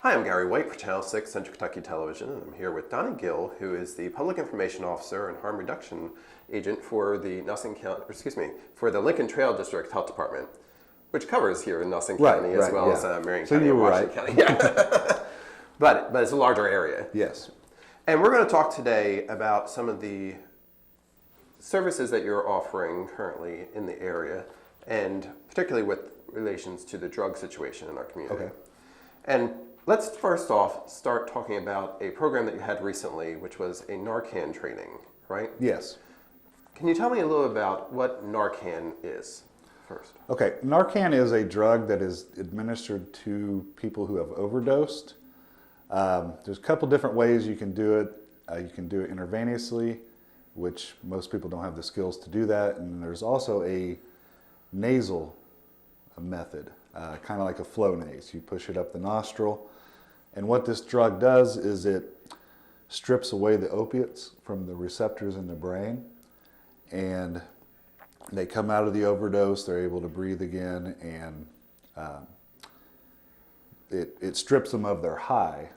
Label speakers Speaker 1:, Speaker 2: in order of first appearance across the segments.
Speaker 1: Hi, I'm Gary White for Channel 6 Central Kentucky Television, and I'm here with Donnie Gill, who is the Public Information Officer and Harm Reduction Agent for the for the Lincoln Trail District Health Department, which covers here in Nelson County as well as Marion County and Washington County. Yeah. but it's a larger area.
Speaker 2: Yes.
Speaker 1: And we're going to talk today about some of the services that you're offering currently in the area, and particularly with relations to the drug situation in our community.
Speaker 2: Okay.
Speaker 1: And let's first off start talking about a program that you had recently, which was a Narcan training, right?
Speaker 2: Yes.
Speaker 1: Can you tell me a little about what Narcan is first?
Speaker 2: Okay, Narcan is a drug that is administered to people who have overdosed. There's a couple different ways you can do it. You can do it intravenously, which most people don't have the skills to do that. And there's also a nasal method, kind of like a Flonase. You push it up the nostril. And what this drug does is it strips away the opiates from the receptors in the brain, and they come out of the overdose, they're able to breathe again, and it strips them of their high.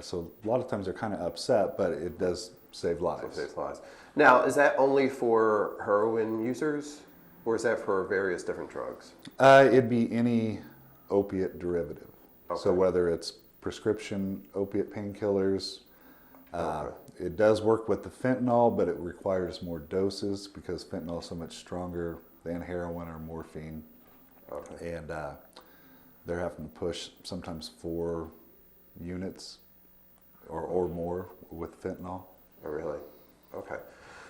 Speaker 2: So a lot of times they're kind of upset, but it does save lives.
Speaker 1: So it saves lives. Now, is that only for heroin users, or is that for various different drugs?
Speaker 2: It'd be any opiate derivative.
Speaker 1: Okay.
Speaker 2: So whether it's prescription opiate painkillers, it does work with the fentanyl, but it requires more doses because fentanyl is so much stronger than heroin or morphine.
Speaker 1: Okay.
Speaker 2: And they're having to push sometimes 4 units or more with fentanyl.
Speaker 1: Oh, really? Okay.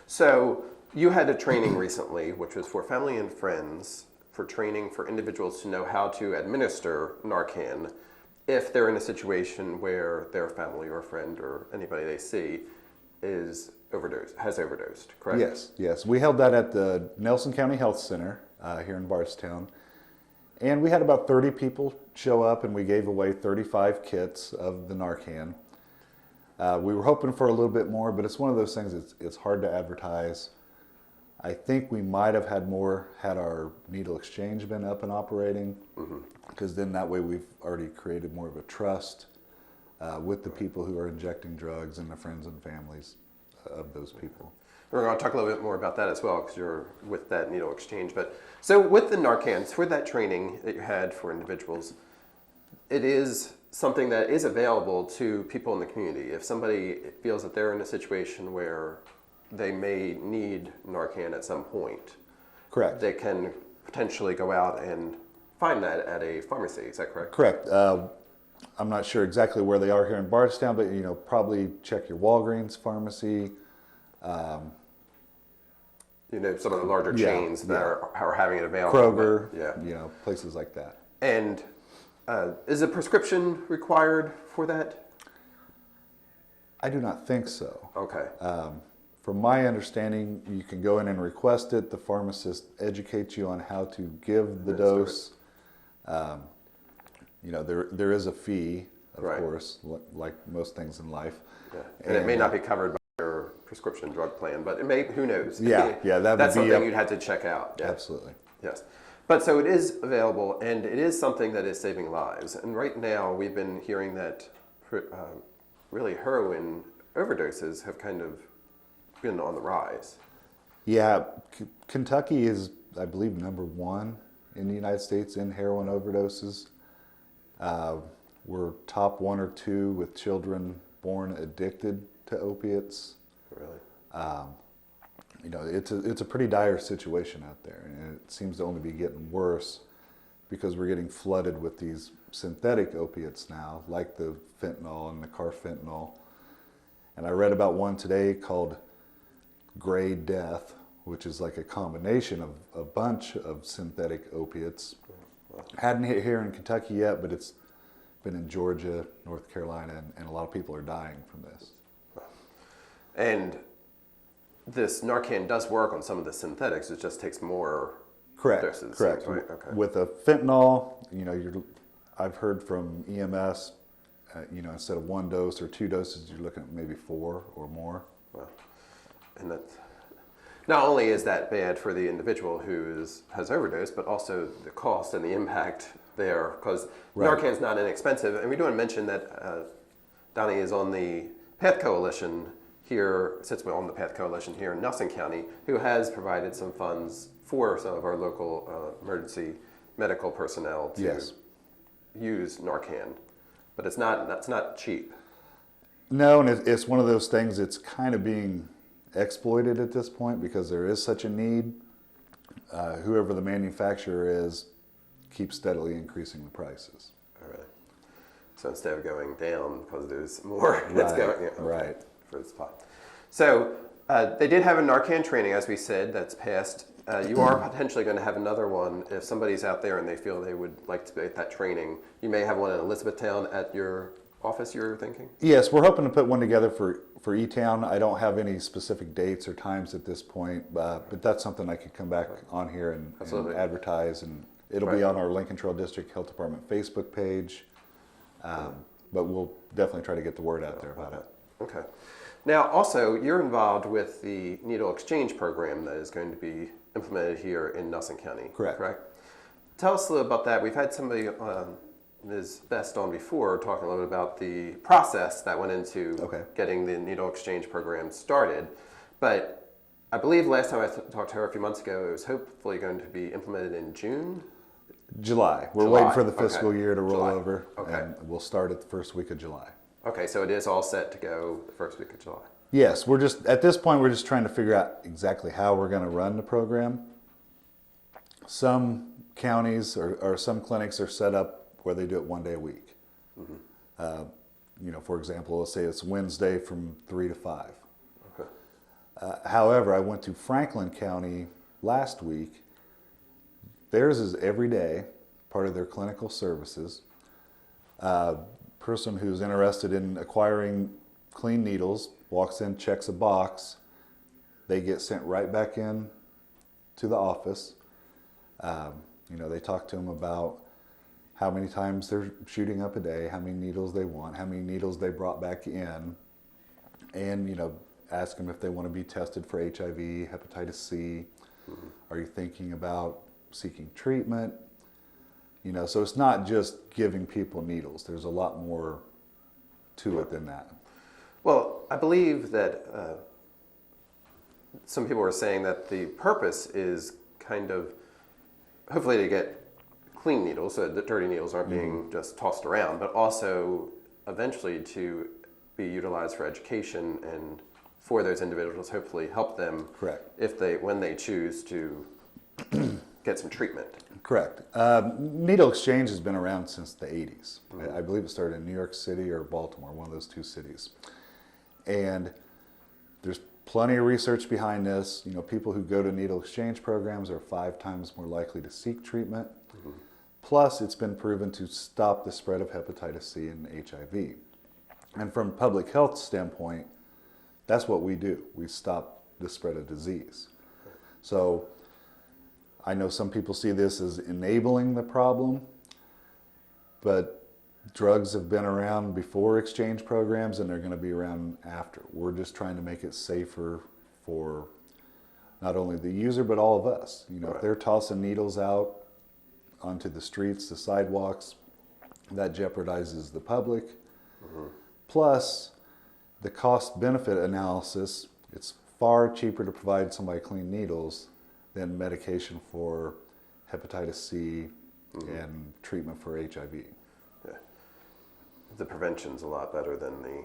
Speaker 1: So you had a training recently, which was for family and friends, for training for individuals to know how to administer Narcan if they're in a situation where their family or friend or anybody they see has overdosed, correct?
Speaker 2: Yes. We held that at the Nelson County Health Center here in Bardstown. And we had about 30 people show up, and we gave away 35 kits of the Narcan. We were hoping for a little bit more, but it's one of those things, it's hard to advertise. I think we might have had more had our needle exchange been up and operating, because then that way we've already created more of a trust with the people who are injecting drugs and the friends and families of those people.
Speaker 1: We're going to talk a little bit more about that as well, because you're with that needle exchange. But so with the Narcan, for that training that you had for individuals, it is something that is available to people in the community. If somebody feels that they're in a situation where they may need Narcan at some point,
Speaker 2: Correct.
Speaker 1: they can potentially go out and find that at a pharmacy. Is that correct?
Speaker 2: Correct. I'm not sure exactly where they are here in Bardstown, but probably check your Walgreens pharmacy.
Speaker 1: Some of the larger chains that are having it available.
Speaker 2: Kroger, places like that.
Speaker 1: And is a prescription required for that?
Speaker 2: I do not think so.
Speaker 1: Okay.
Speaker 2: From my understanding, you can go in and request it. The pharmacist educates you on how to give the dose. There is a fee, of course, like most things in life.
Speaker 1: Yeah. And it may not be covered by your prescription drug plan, but it may. Who knows?
Speaker 2: That's
Speaker 1: something you'd have to check out. Yeah.
Speaker 2: Absolutely.
Speaker 1: Yes. But so it is available, and it is something that is saving lives. And right now, we've been hearing that really heroin overdoses have kind of been on the rise.
Speaker 2: Yeah, Kentucky is, I believe, #1 in the United States in heroin overdoses. We're top 1 or 2 with children born addicted to opiates.
Speaker 1: Really?
Speaker 2: It's a pretty dire situation out there, and it seems to only be getting worse because we're getting flooded with these synthetic opiates now, like the fentanyl and the carfentanil. And I read about one today called Gray Death, which is like a combination of a bunch of synthetic opiates. Hadn't hit here in Kentucky yet, but it's been in Georgia, North Carolina, and a lot of people are dying from this.
Speaker 1: And this Narcan does work on some of the synthetics. It just takes more doses.
Speaker 2: Correct.
Speaker 1: Right? Okay.
Speaker 2: With a fentanyl, I've heard from EMS, instead of 1 dose or 2 doses, you're looking at maybe 4 or more.
Speaker 1: Wow. And that not only is that bad for the individual who has overdosed, but also the cost and the impact there, because
Speaker 2: Right.
Speaker 1: Narcan's not inexpensive. And we do want to mention that Donnie is on the PATH Coalition here, sits on the PATH Coalition here in Nelson County, who has provided some funds for some of our local emergency medical personnel to
Speaker 2: Yes.
Speaker 1: use Narcan. But that's not cheap.
Speaker 2: No, and it's one of those things that's kind of being exploited at this point because there is such a need. Whoever the manufacturer is keeps steadily increasing the prices.
Speaker 1: All right. So instead of going down because there's more, it's
Speaker 2: Right,
Speaker 1: going
Speaker 2: right.
Speaker 1: for the spot. So they did have a Narcan training, as we said, that's passed. You are potentially going to have another one if somebody's out there and they feel they would like to get that training. You may have one in Elizabethtown at your office, you're thinking?
Speaker 2: Yes, we're hoping to put one together for E-Town. I don't have any specific dates or times at this point, but that's something I could come back on here and advertise, and it'll be on our Lincoln Trail District Health Department Facebook page. But we'll definitely try to get the word out there about it.
Speaker 1: Okay. Now, also, you're involved with the needle exchange program that is going to be implemented here in Nelson County.
Speaker 2: Correct.
Speaker 1: Tell us a little about that. We've had somebody, Ms. Best, on before talking a little bit about the process that went into getting the needle exchange program started. But I believe last time I talked to her a few months ago, it was hopefully going to be implemented in June.
Speaker 2: July. We're waiting for the fiscal year to roll over, and we'll start at the first week of July.
Speaker 1: Okay, so it is all set to go the first week of July.
Speaker 2: Yes, at this point, we're just trying to figure out exactly how we're going to run the program. Some counties or some clinics are set up where they do it one day a week. For example, let's say it's Wednesday from 3 to 5. Okay. However, I went to Franklin County last week. Theirs is every day, part of their clinical services. Person who's interested in acquiring clean needles walks in, checks a box. They get sent right back in to the office. They talk to them about how many times they're shooting up a day, how many needles they want, how many needles they brought back in, and ask them if they want to be tested for HIV, hepatitis C. Are you thinking about seeking treatment? So it's not just giving people needles. There's a lot more to it than that.
Speaker 1: Well, I believe that some people are saying that the purpose is kind of hopefully to get clean needles, so that dirty needles aren't being just tossed around, but also eventually to be utilized for education and for those individuals, hopefully help them.
Speaker 2: Correct.
Speaker 1: When they choose to get some treatment.
Speaker 2: Correct. Needle exchange has been around since the 80s. I believe it started in New York City or Baltimore, one of those two cities. And there's plenty of research behind this. People who go to needle exchange programs are 5 times more likely to seek treatment. Plus, it's been proven to stop the spread of hepatitis C and HIV. And from a public health standpoint, that's what we do. We stop the spread of disease. So I know some people see this as enabling the problem, but drugs have been around before exchange programs and they're going to be around after. We're just trying to make it safer for not only the user, but all of us. If they're tossing needles out onto the streets, the sidewalks, that jeopardizes the public. Plus, the cost-benefit analysis, it's far cheaper to provide somebody clean needles than medication for hepatitis C and treatment for HIV.
Speaker 1: Yeah. The prevention's a lot better than the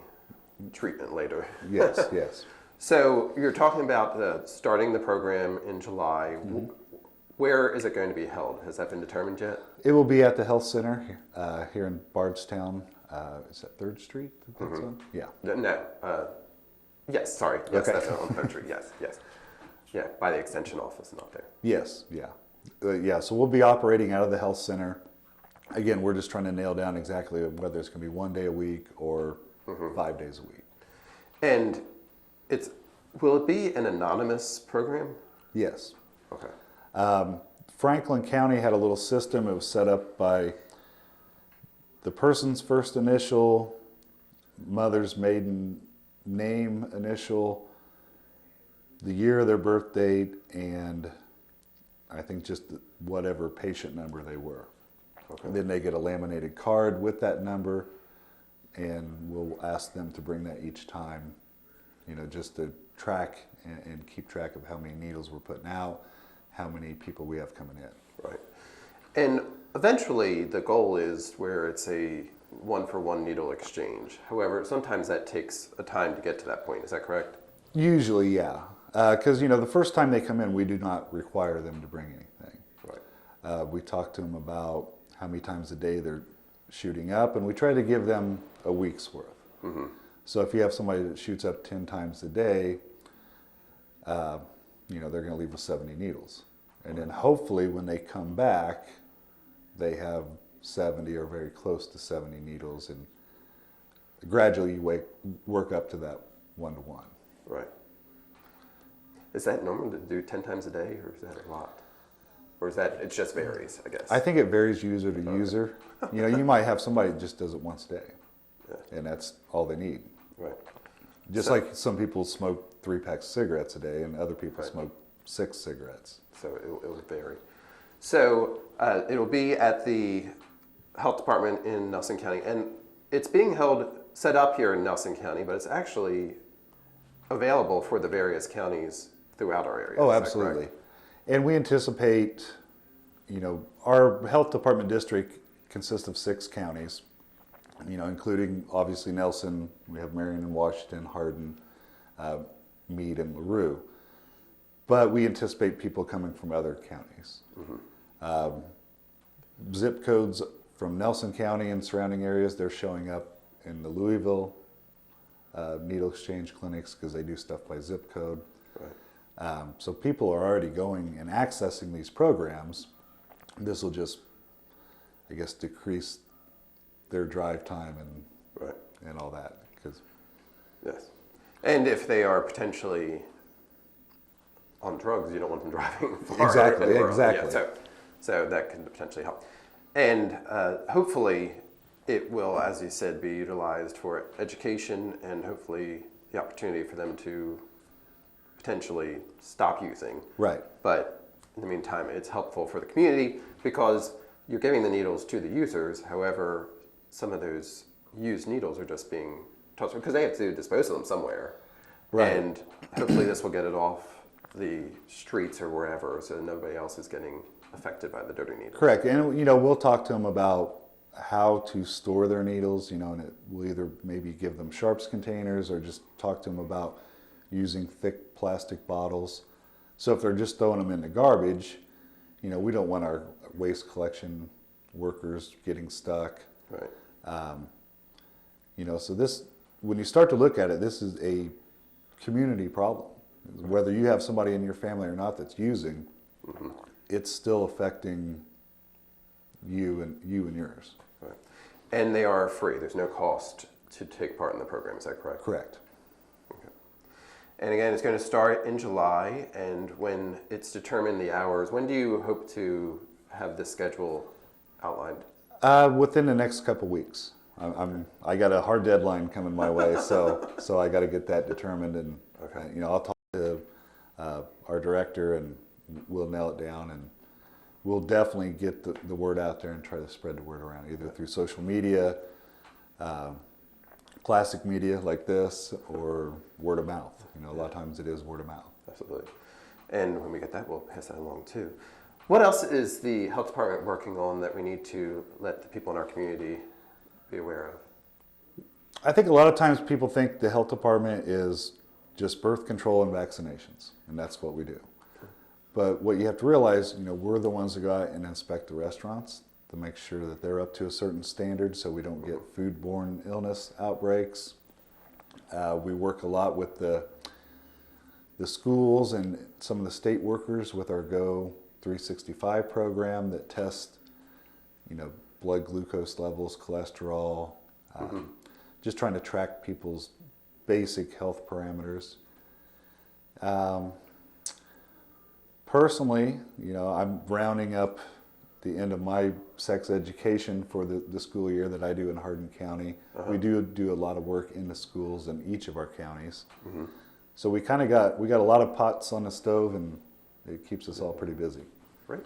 Speaker 1: treatment later.
Speaker 2: Yes, yes.
Speaker 1: So you're talking about starting the program in July. Where is it going to be held? Has that been determined yet?
Speaker 2: It will be at the health center here in Bardstown. Is that 3rd Street? Yeah.
Speaker 1: No. Yes, sorry. Yes, that's on 3rd Street. Yes. Yeah, by the extension office, not there.
Speaker 2: Yes, yeah. So we'll be operating out of the health center. Again, we're just trying to nail down exactly whether it's going to be 1 day a week or 5 days a week.
Speaker 1: And will it be an anonymous program?
Speaker 2: Yes.
Speaker 1: Okay.
Speaker 2: Franklin County had a little system. It was set up by the person's first initial, mother's maiden name initial, the year of their birth date, and I think just whatever patient number they were.
Speaker 1: Okay.
Speaker 2: Then they get a laminated card with that number, and we'll ask them to bring that each time, just to track and keep track of how many needles we're putting out, how many people we have coming in.
Speaker 1: Right. And eventually the goal is where it's a one-for-one needle exchange. However, sometimes that takes a time to get to that point. Is that correct?
Speaker 2: Usually, yeah. Because, the first time they come in, we do not require them to bring anything.
Speaker 1: Right.
Speaker 2: We talk to them about how many times a day they're shooting up, and we try to give them a week's worth. Mm-hmm. So if you have somebody that shoots up 10 times a day, they're going to leave with 70 needles. And then hopefully when they come back, they have 70 or very close to 70 needles, and gradually you work up to that 1-to-1.
Speaker 1: Right. Is that normal to do 10 times a day, or is that a lot? Or is that, it just varies, I guess?
Speaker 2: I think it varies user to user. You might have somebody that just does it once a day, and that's all they need.
Speaker 1: Right.
Speaker 2: Just like some people smoke 3 packs of cigarettes a day, and other people smoke 6 cigarettes.
Speaker 1: So it will vary. So it'll be at the health department in Nelson County, and it's being set up here in Nelson County, but it's actually available for the various counties throughout our area.
Speaker 2: Oh, absolutely. And we anticipate, our health department district consists of 6 counties, including obviously Nelson. We have Marion and Washington, Hardin, Meade, and LaRue. But we anticipate people coming from other counties. Mm-hmm. Zip codes from Nelson County and surrounding areas, they're showing up in the Louisville needle exchange clinics because they do stuff by zip code. Right. So people are already going and accessing these programs. This will just, I guess, decrease their drive time and all that.
Speaker 1: Yes. And if they are potentially on drugs, you don't want them driving far.
Speaker 2: Exactly.
Speaker 1: Yeah, so that can potentially help. And hopefully it will, as you said, be utilized for education and hopefully the opportunity for them to potentially stop using.
Speaker 2: Right.
Speaker 1: But in the meantime, it's helpful for the community because you're giving the needles to the users. However, some of those used needles are just being tossed because they have to dispose of them somewhere. Right. And hopefully this will get it off the streets or wherever so nobody else is getting affected by the dirty needles.
Speaker 2: Correct. And, we'll talk to them about how to store their needles, and we'll either maybe give them sharps containers or just talk to them about using thick plastic bottles. So if they're just throwing them in the garbage, we don't want our waste collection workers getting stuck.
Speaker 1: Right.
Speaker 2: So this, when you start to look at it, this is a community problem. Whether you have somebody in your family or not that's using, mm-hmm. It's still affecting you and yours.
Speaker 1: Right. And they are free. There's no cost to take part in the program. Is that correct?
Speaker 2: Correct.
Speaker 1: Okay. And again, it's going to start in July. And when it's determined the hours, when do you hope to have this schedule outlined?
Speaker 2: Within the next couple weeks. I got a hard deadline coming my way, so I got to get that determined, and I'll talk to our director and we'll nail it down, and we'll definitely get the word out there and try to spread the word around either through social media, classic media like this, or word of mouth. A lot of times it is word of mouth.
Speaker 1: Absolutely. And when we get that, we'll pass that along too. What else is the health department working on that we need to let the people in our community be aware of?
Speaker 2: I think a lot of times people think the health department is just birth control and vaccinations, and that's what we do. But what you have to realize, we're the ones that go out and inspect the restaurants to make sure that they're up to a certain standard so we don't get foodborne illness outbreaks. We work a lot with the schools and some of the state workers with our Go 365 program that test, blood glucose levels, cholesterol, just trying to track people's basic health parameters. Personally, I'm rounding up the end of my sex education for the school year that I do in Hardin County. We do a lot of work in the schools in each of our counties. Mm-hmm. So we got a lot of pots on the stove, and it keeps us all pretty busy.
Speaker 1: Great.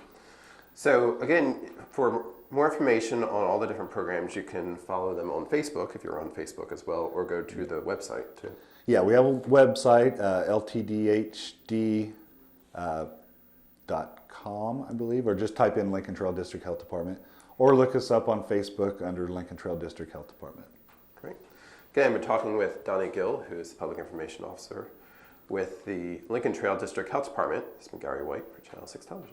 Speaker 1: So again, for more information on all the different programs, you can follow them on Facebook if you're on Facebook as well, or go to the website too.
Speaker 2: Yeah, we have a website, ltdhd.com, I believe, or just type in Lincoln Trail District Health Department, or look us up on Facebook under Lincoln Trail District Health Department.
Speaker 1: Great. Again, we're talking with Donnie Gill, who is the Public Information Officer with the Lincoln Trail District Health Department. This has been Gary White for Channel 6 Television.